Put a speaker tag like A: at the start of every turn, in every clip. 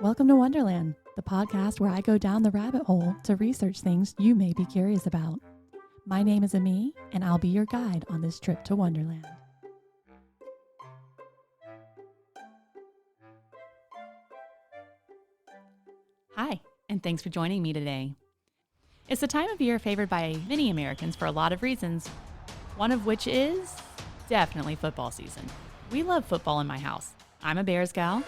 A: Welcome to Wonderland, the podcast where I go down the rabbit hole to research things you may be curious about. My name is Amii, and I'll be your guide on this trip to Wonderland. Hi, and thanks for joining me today. It's the time of year favored by many Americans for a lot of reasons, one of which is definitely football season. We love football in my house. I'm a Bears gal.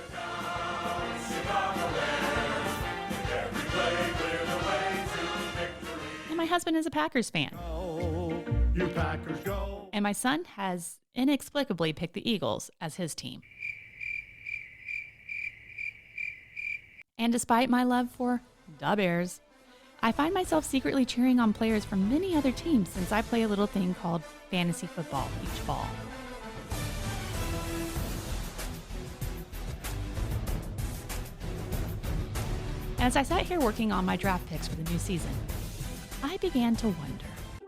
A: And my husband is a Packers fan.
B: You Packers go.
A: And my son has inexplicably picked the Eagles as his team. And despite my love for the Bears, I find myself secretly cheering on players from many other teams since I play a little thing called fantasy football each fall. As I sat here working on my draft picks for the new season, I began to wonder.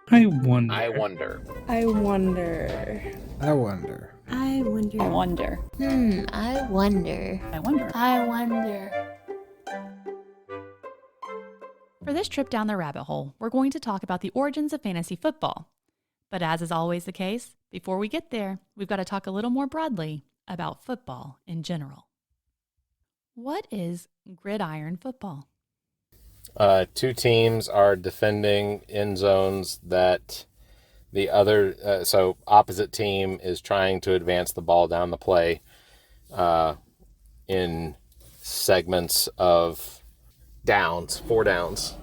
C: I wonder.
D: I wonder.
E: I wonder.
F: I wonder.
E: I wonder.
G: I wonder.
E: I wonder.
G: I wonder.
E: I wonder.
A: For this trip down the rabbit hole, we're going to talk about the origins of fantasy football. But as is always the case, before we get there, we've got to talk a little more broadly about football in general. What is gridiron football?
D: Two teams are defending end zones that the other, so opposite team is trying to advance the ball down the play in segments of downs, 4 downs.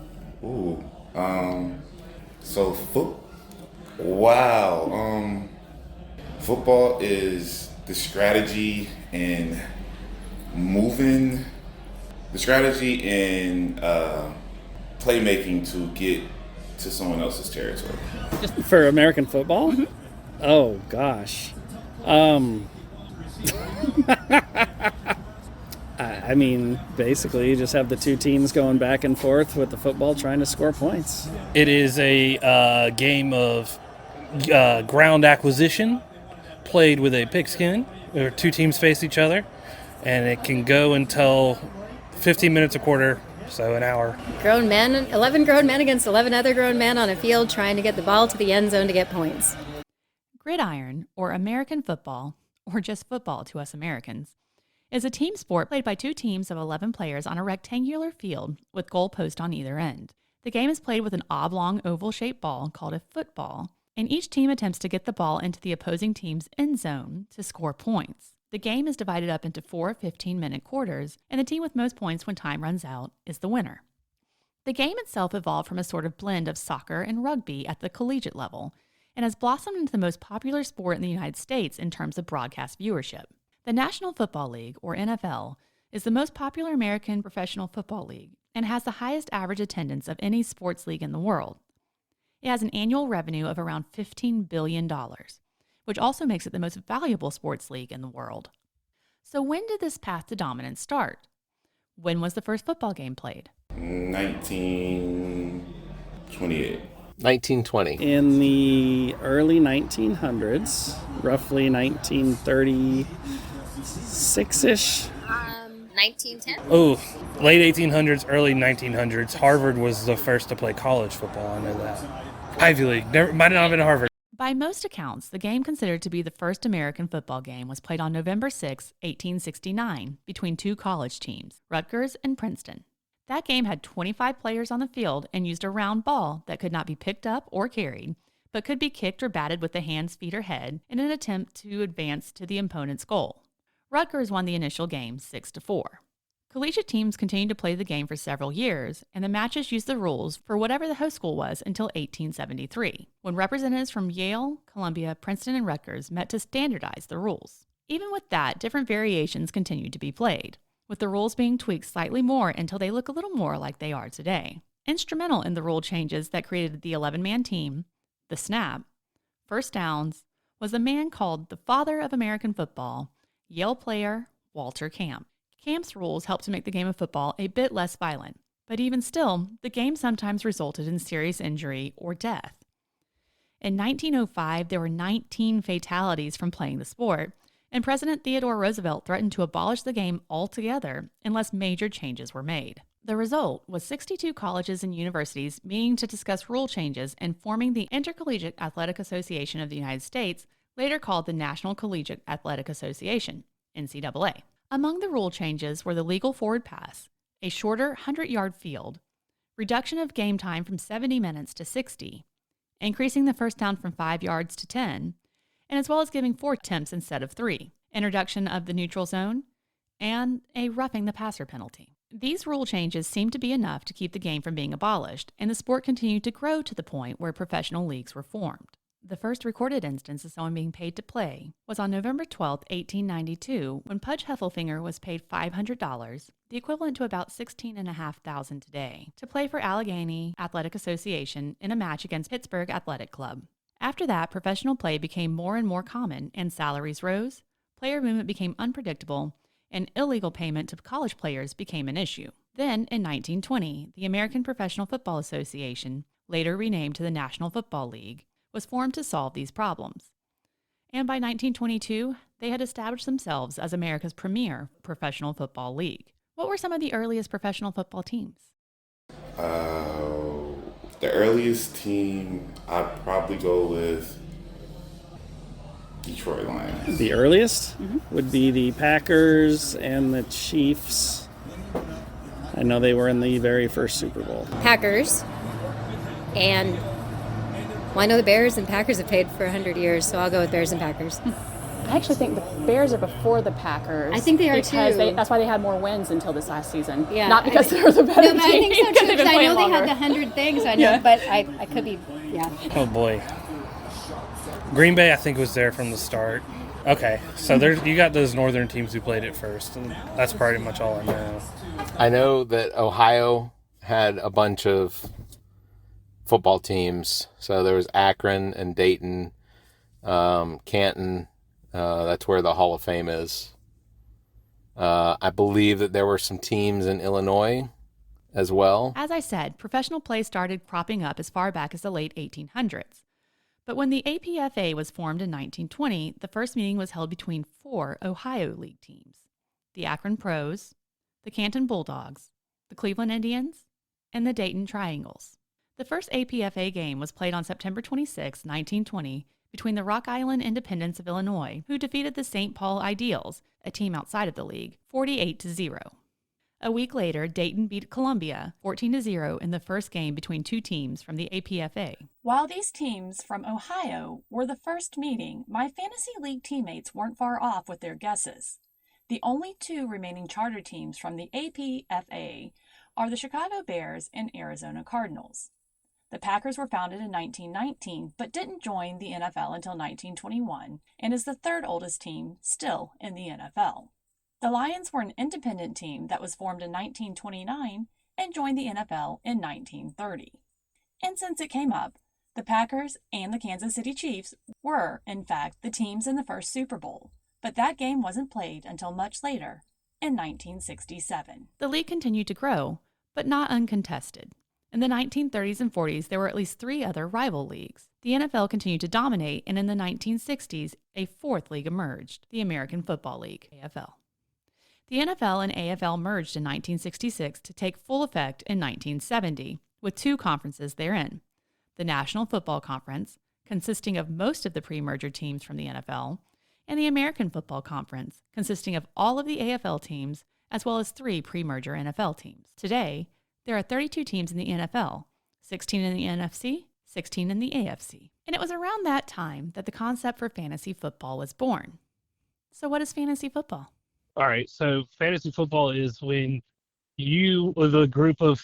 B: Football is the strategy and moving, the strategy and playmaking to get to someone else's territory.
C: Just for American football? Mm-hmm. Oh, gosh. I mean, basically, you just have the two teams going back and forth with the football trying to score points.
H: It is a game of ground acquisition played with a pigskin, where two teams face each other, and it can go until 15 minutes a quarter, so an hour.
G: 11 grown men against 11 other grown men on a field trying to get the ball to the end zone to get points.
A: Gridiron, or American football, or just football to us Americans, is a team sport played by two teams of 11 players on a rectangular field with goalposts on either end. The game is played with an oblong oval-shaped ball called a football, and each team attempts to get the ball into the opposing team's end zone to score points. The game is divided up into 4 15-minute quarters, and the team with most points when time runs out is the winner. The game itself evolved from a sort of blend of soccer and rugby at the collegiate level, and has blossomed into the most popular sport in the United States in terms of broadcast viewership. The National Football League, or NFL, is the most popular American professional football league and has the highest average attendance of any sports league in the world. It has an annual revenue of around $15 billion, which also makes it the most valuable sports league in the world. So when did this path to dominance start? When was the first football game played?
B: 1928.
D: 1920.
C: In the early 1900s, roughly 1936-ish.
G: 1910?
H: Oh, late 1800s, early 1900s. Harvard was the first to play college football. I know that. Ivy League. Might not have been Harvard.
A: By most accounts, the game considered to be the first American football game was played on November 6, 1869, between two college teams, Rutgers and Princeton. That game had 25 players on the field and used a round ball that could not be picked up or carried, but could be kicked or batted with the hands, feet, or head in an attempt to advance to the opponent's goal. Rutgers won the initial game 6-4. Collegiate teams continued to play the game for several years, and the matches used the rules for whatever the host school was until 1873, when representatives from Yale, Columbia, Princeton, and Rutgers met to standardize the rules. Even with that, different variations continued to be played, with the rules being tweaked slightly more until they look a little more like they are today. Instrumental in the rule changes that created the 11-man team, the snap, first downs, was a man called the father of American football, Yale player Walter Camp. Camp's rules helped to make the game of football a bit less violent, but even still, the game sometimes resulted in serious injury or death. In 1905, there were 19 fatalities from playing the sport, and President Theodore Roosevelt threatened to abolish the game altogether unless major changes were made. The result was 62 colleges and universities meeting to discuss rule changes and forming the Intercollegiate Athletic Association of the United States, later called the National Collegiate Athletic Association, NCAA. Among the rule changes were the legal forward pass, a shorter 100-yard field, reduction of game time from 70 minutes to 60, increasing the first down from 5 yards to 10, and as well as giving 4 attempts instead of 3, introduction of the neutral zone, and a roughing the passer penalty. These rule changes seemed to be enough to keep the game from being abolished, and the sport continued to grow to the point where professional leagues were formed. The first recorded instance of someone being paid to play was on November 12, 1892, when Pudge Heffelfinger was paid $500, the equivalent to about $16,500 today, to play for Allegheny Athletic Association in a match against Pittsburgh Athletic Club. After that, professional play became more and more common, and salaries rose, player movement became unpredictable, and illegal payment to college players became an issue. Then, in 1920, the American Professional Football Association, later renamed to the National Football League, was formed to solve these problems. And by 1922, they had established themselves as America's premier professional football league. What were some of the earliest professional football teams?
B: The earliest team, I'd probably go with Detroit Lions.
C: The earliest would be the Packers and the Chiefs. I know they were in the very first Super Bowl.
G: Packers. And well, I know the Bears and Packers have played for 100 years, so I'll go with Bears and Packers.
F: I actually think the Bears are before the Packers.
G: I think they are
F: because
G: too.
F: That's why they had more wins until this last season.
G: Yeah,
F: Not because they were the better team.
G: No, but I think so
F: because
G: too,
F: they've been
G: because I know
F: playing
G: they had
F: longer.
G: the 100 things, I know,
F: Yeah.
G: but I could be, yeah.
H: Oh boy. Green Bay, I think, was there from the start. Okay, so you got those northern teams who played it first, and that's pretty much all I know.
D: I know that Ohio had a bunch of football teams. So there was Akron and Dayton, Canton. That's where the Hall of Fame is. I believe that there were some teams in Illinois as well.
A: As I said, professional play started cropping up as far back as the late 1800s. But when the APFA was formed in 1920, the first meeting was held between 4 Ohio League teams: the Akron Pros, the Canton Bulldogs, the Cleveland Indians, and the Dayton Triangles. The first APFA game was played on September 26, 1920, between the Rock Island Independents of Illinois, who defeated the St. Paul Ideals, a team outside of the league, 48-0. A week later, Dayton beat Columbia 14-0 in the first game between two teams from the APFA.
I: While these teams from Ohio were the first meeting, my fantasy league teammates weren't far off with their guesses. The only 2 remaining charter teams from the APFA are the Chicago Bears and Arizona Cardinals. The Packers were founded in 1919, but didn't join the NFL until 1921, and is the 3rd oldest team still in the NFL. The Lions were an independent team that was formed in 1929 and joined the NFL in 1930. And since it came up, the Packers and the Kansas City Chiefs were, in fact, the teams in the first Super Bowl, but that game wasn't played until much later, in 1967.
A: The league continued to grow, but not uncontested. In the 1930s and 40s, there were at least 3 other rival leagues. The NFL continued to dominate, and in the 1960s, a 4th league emerged, the American Football League, AFL. The NFL and AFL merged in 1966 to take full effect in 1970, with 2 conferences therein: the National Football Conference, consisting of most of the pre-merger teams from the NFL, and the American Football Conference, consisting of all of the AFL teams, as well as 3 pre-merger NFL teams. Today, there are 32 teams in the NFL, 16 in the NFC, 16 in the AFC. And it was around that time that the concept for fantasy football was born. So what is fantasy football?
H: All right, so fantasy football is when you, with a group of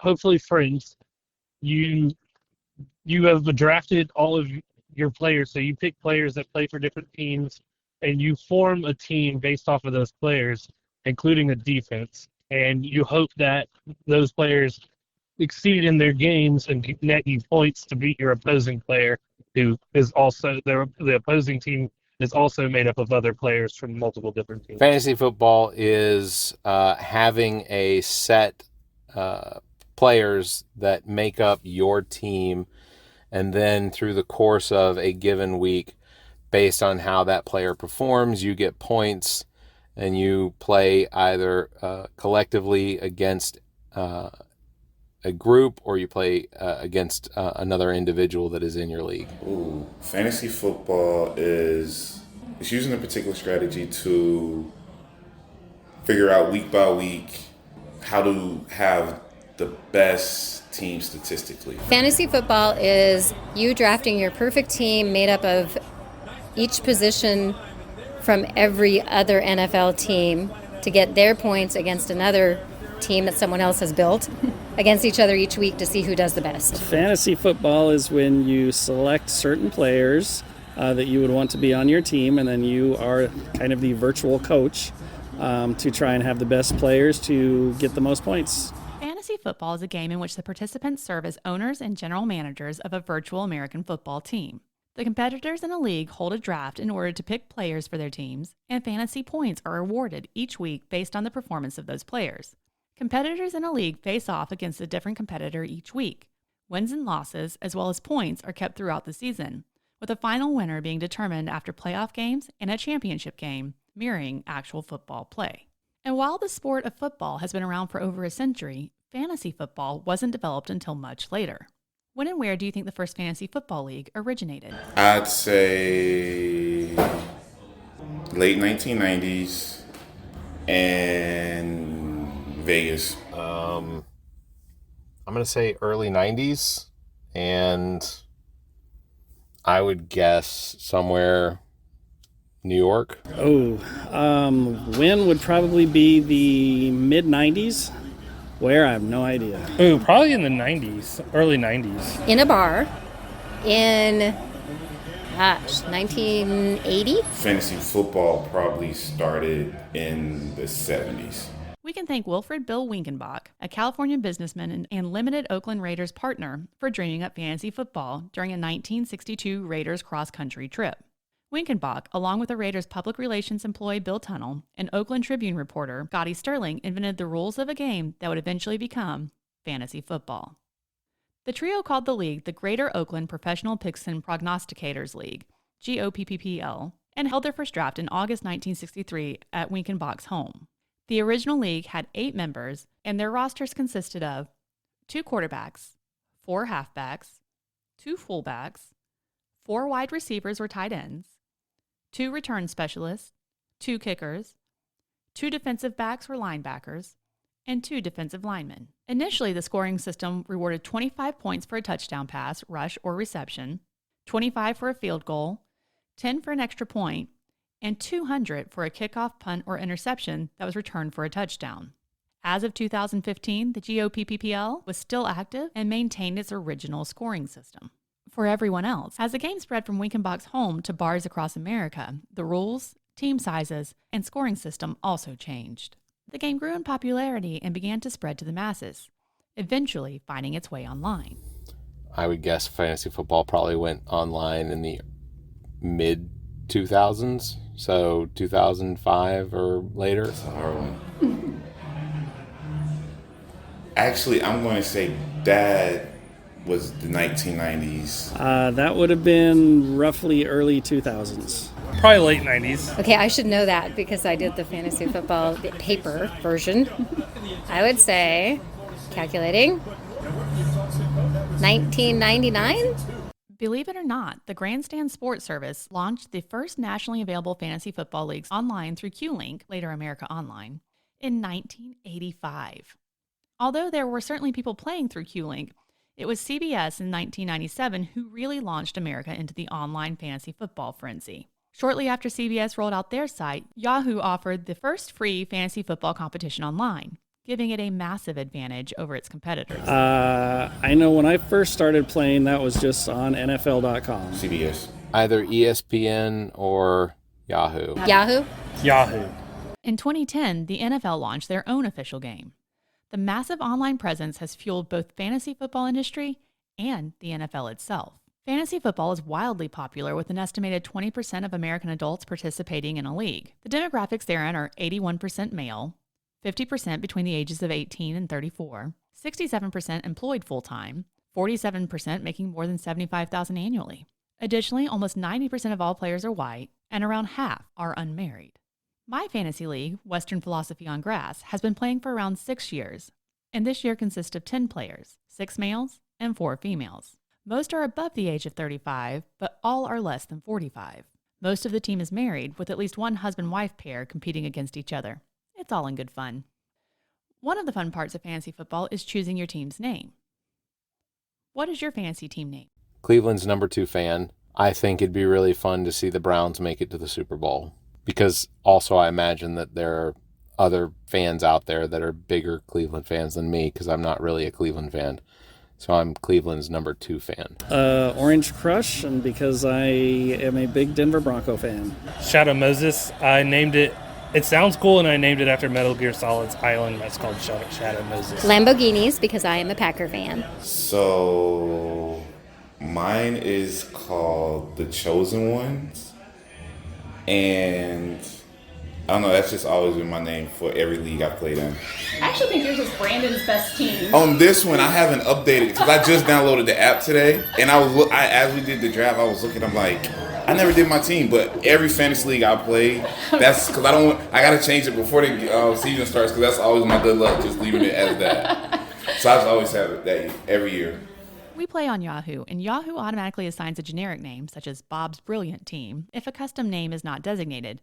H: hopefully friends, you have drafted all of your players. So you pick players that play for different teams, and you form a team based off of those players, including a defense. And you hope that those players exceed in their games and net you points to beat your opposing player, who is also the opposing team is also made up of other players from multiple different teams.
D: Fantasy football is having a set players that make up your team, and then through the course of a given week, based on how that player performs, you get points, and you play either collectively against a group, or you play against another individual that is in your league.
B: Ooh, fantasy football it's using a particular strategy to figure out week by week how to have the best team statistically.
G: Fantasy football is you drafting your perfect team made up of each position from every other NFL team to get their points against another team that someone else has built against each other each week to see who does the best.
C: Fantasy football is when you select certain players that you would want to be on your team, and then you are kind of the virtual coach to try and have the best players to get the most points.
A: Fantasy football is a game in which the participants serve as owners and general managers of a virtual American football team. The competitors in a league hold a draft in order to pick players for their teams, and fantasy points are awarded each week based on the performance of those players. Competitors in a league face off against a different competitor each week. Wins and losses, as well as points, are kept throughout the season, with a final winner being determined after playoff games and a championship game, mirroring actual football play. And while the sport of football has been around for over a century, fantasy football wasn't developed until much later. When and where do you think the first fantasy football league originated?
B: I'd say late 1990s and Vegas.
D: I'm going to say early 90s, and I would guess somewhere New York.
C: When would probably be the mid 90s. Where? I have no idea.
H: Ooh, probably in the 90s, early 90s.
G: In a bar in, 1980?
B: Fantasy football probably started in the 70s.
A: We can thank Wilfred Bill Winkenbach, a California businessman and limited Oakland Raiders partner, for dreaming up fantasy football during a 1962 Raiders cross-country trip. Winkenbach, along with the Raiders public relations employee Bill Tunnell and Oakland Tribune reporter Scotty Sterling, invented the rules of a game that would eventually become fantasy football. The trio called the league the Greater Oakland Professional Picks and Prognosticators League, GOPPPL, and held their first draft in August 1963 at Winkenbach's home. The original league had 8 members, and their rosters consisted of 2 quarterbacks, 4 halfbacks, 2 fullbacks, 4 wide receivers or tight ends, 2 return specialists, 2 kickers, 2 defensive backs or linebackers, and 2 defensive linemen. Initially, the scoring system rewarded 25 points for a touchdown pass, rush, or reception, 25 for a field goal, 10 for an extra point, and 200 for a kickoff, punt, or interception that was returned for a touchdown. As of 2015, the GOPPPL was still active and maintained its original scoring system. For everyone else, as the game spread from Winkenbach's home to bars across America, the rules, team sizes, and scoring system also changed. The game grew in popularity and began to spread to the masses, eventually finding its way online.
D: I would guess fantasy football probably went online in the mid 2000s, so 2005 or later.
B: That's a hard one. Actually, I'm going to say that was the 1990s.
C: That would have been roughly early 2000s.
H: Probably late 90s.
G: Okay, I should know that because I did the fantasy football paper version. I would say, calculating, 1999?
A: Believe it or not, the Grandstand Sports Service launched the first nationally available fantasy football leagues online through Q-Link, later America Online, in 1985. Although there were certainly people playing through Q-Link, it was CBS in 1997 who really launched America into the online fantasy football frenzy. Shortly after CBS rolled out their site, Yahoo offered the first free fantasy football competition online, giving it a massive advantage over its competitors.
C: I know when I first started playing, that was just on NFL.com.
B: CBS.
D: Either ESPN or Yahoo.
G: Yahoo?
H: Yahoo.
A: In 2010, the NFL launched their own official game. The massive online presence has fueled both the fantasy football industry and the NFL itself. Fantasy football is wildly popular, with an estimated 20% of American adults participating in a league. The demographics therein are 81% male, 50% between the ages of 18 and 34, 67% employed full-time, 47% making more than $75,000 annually. Additionally, almost 90% of all players are white, and around half are unmarried. My fantasy league, Western Philosophy on Grass, has been playing for around 6 years, and this year consists of 10 players, 6 males and 4 females. Most are above the age of 35, but all are less than 45. Most of the team is married, with at least one husband-wife pair competing against each other. It's all in good fun. One of the fun parts of fantasy football is choosing your team's name. What is your fantasy team name?
D: Cleveland's number 2 fan. I think it'd be really fun to see the Browns make it to the Super Bowl, because also I imagine that there are other fans out there that are bigger Cleveland fans than me, because I'm not really a Cleveland fan. So I'm Cleveland's number 2 fan.
C: Orange Crush, and because I am a big Denver Bronco fan.
H: Shadow Moses. I named it. It sounds cool, and I named it after Metal Gear Solid's island that's called Shadow Moses.
G: Lamborghinis, because I am a Packer fan.
B: So mine is called The Chosen Ones. And I don't know, that's just always been my name for every league I've played in.
F: I actually think yours is Brandon's best team.
B: On this one, I haven't updated because I just downloaded the app today, and as we did the draft, I was looking. I'm like, I never did my team, but every fantasy league I played, that's because I gotta change it before the season starts, because that's always my good luck, just leaving it as that. So I just always have that every year.
A: We play on Yahoo, and Yahoo automatically assigns a generic name, such as Bob's Brilliant Team, if a custom name is not designated.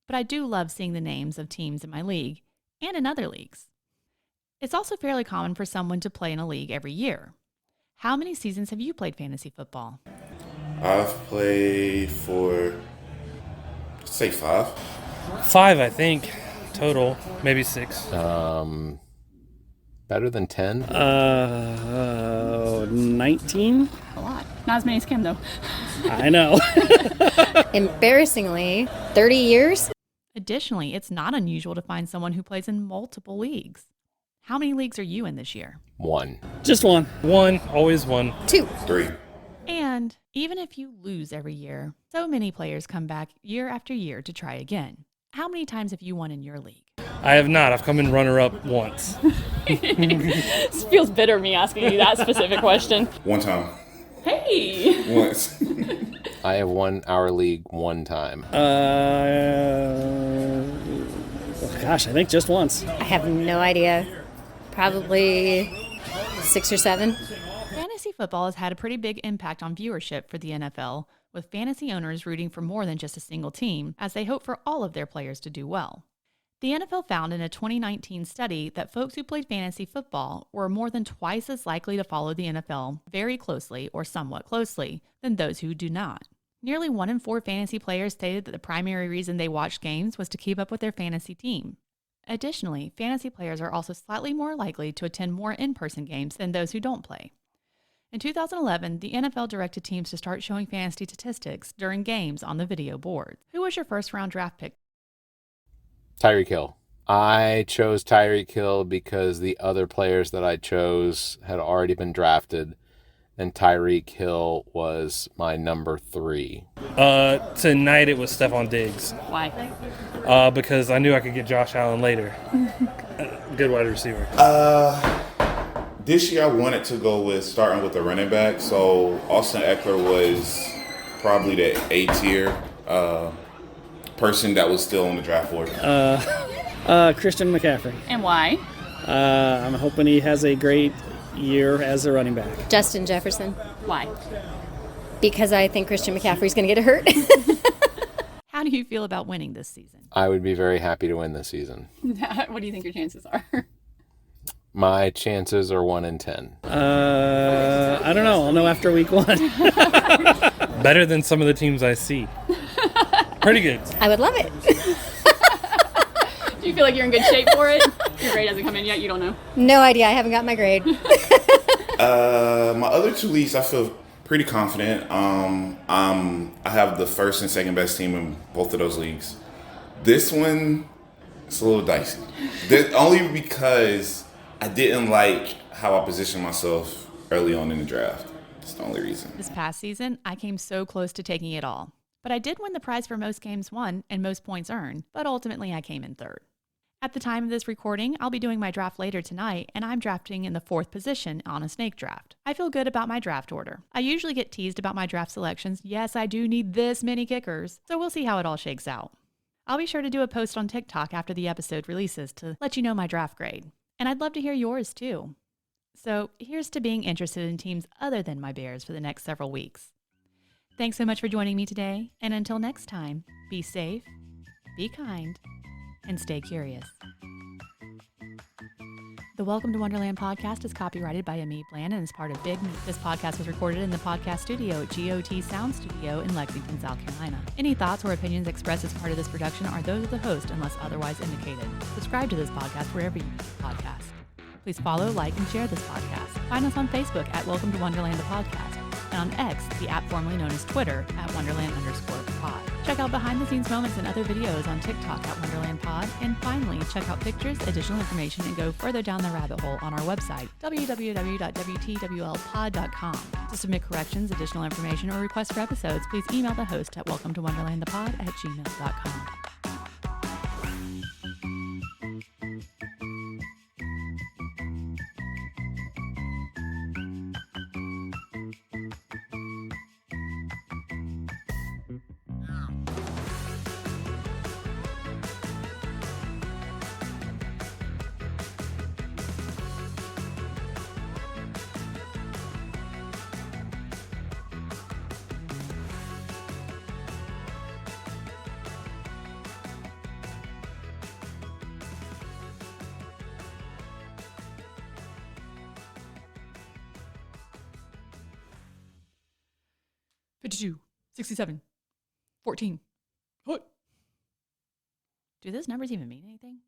A: But I do love seeing the names of teams in my league and in other leagues. It's also fairly common for someone to play in a league every year. How many seasons have you played fantasy football?
B: I've played for, say 5.
H: 5, I think, total. Maybe 6.
D: Better than 10?
C: 19?
F: A lot. Not as many as Kim, though.
C: I know.
G: Embarrassingly, 30 years?
A: Additionally, it's not unusual to find someone who plays in multiple leagues. How many leagues are you in this year?
D: 1.
C: Just one.
H: 1, always 1.
G: 2.
B: 3.
A: And even if you lose every year, so many players come back year after year to try again. How many times have you won in your league?
H: I have not. I've come in runner-up once.
F: This feels bitter, me asking you that specific question.
B: One time.
F: Hey!
B: Once.
D: I have won our league 1 time.
C: Gosh, I think just once.
G: I have no idea. Probably 6 or 7.
A: Fantasy football has had a pretty big impact on viewership for the NFL, with fantasy owners rooting for more than just a single team, as they hope for all of their players to do well. The NFL found in a 2019 study that folks who played fantasy football were more than twice as likely to follow the NFL very closely or somewhat closely than those who do not. Nearly 1 in 4 fantasy players stated that the primary reason they watched games was to keep up with their fantasy team. Additionally, fantasy players are also slightly more likely to attend more in-person games than those who don't play. In 2011, the NFL directed teams to start showing fantasy statistics during games on the video board. Who was your first-round draft pick?
D: Tyreek Hill. I chose Tyreek Hill because the other players that I chose had already been drafted, and Tyreek Hill was my number 3.
H: Tonight it was Stephon Diggs.
F: Why?
H: Because I knew I could get Josh Allen later. Good wide receiver.
B: This year I wanted to go with starting with a running back, so Austin Eckler was probably the A-tier person that was still on the draft board.
C: Christian McCaffrey.
F: And why?
C: I'm hoping he has a great year as a running back.
G: Justin Jefferson.
F: Why?
G: Because I think Christian McCaffrey's going to get hurt.
A: How do you feel about winning this season?
D: I would be very happy to win this season.
F: What do you think your chances are?
D: My chances are 1 in 10.
C: I don't know. I'll know after week 1.
H: Better than some of the teams I see. Pretty good.
G: I would love it.
F: Do you feel like you're in good shape for it? Your grade hasn't come in yet? You don't know?
G: No idea. I haven't got my grade.
B: My other 2 leagues, I feel pretty confident. I have the first and second best team in both of those leagues. This one, it's a little dicey. Only because I didn't like how I positioned myself early on in the draft. That's the only reason.
A: This past season, I came so close to taking it all. But I did win the prize for most games won and most points earned, but ultimately I came in third. At the time of this recording, I'll be doing my draft later tonight, and I'm drafting in the 4th position on a snake draft. I feel good about my draft order. I usually get teased about my draft selections. Yes, I do need this many kickers, so we'll see how it all shakes out. I'll be sure to do a post on TikTok after the episode releases to let you know my draft grade. And I'd love to hear yours too. So here's to being interested in teams other than my Bears for the next several weeks. Thanks so much for joining me today, and until next time, be safe, be kind, and stay curious. The Welcome to Wonderland podcast is copyrighted by Amii Bland and is part of Big Meat. This podcast was recorded in the podcast studio at GOT Sound Studio in Lexington, South Carolina. Any thoughts or opinions expressed as part of this production are those of the host unless otherwise indicated. Subscribe to this podcast wherever you get podcasts. Please follow, like, and share this podcast. Find us on Facebook at Welcome to Wonderland the podcast, and on X, the app formerly known as Twitter, at Wonderland_pod. Check out behind-the-scenes moments and other videos on TikTok at Wonderland Pod, and finally, check out pictures, additional information, and go further down the rabbit hole on our website, www.wtwlpod.com. To submit corrections, additional information, or requests for episodes, please email the host at welcometowonderlandthepod@gmail.com. "52, 67, 14. What? Do those numbers even mean anything?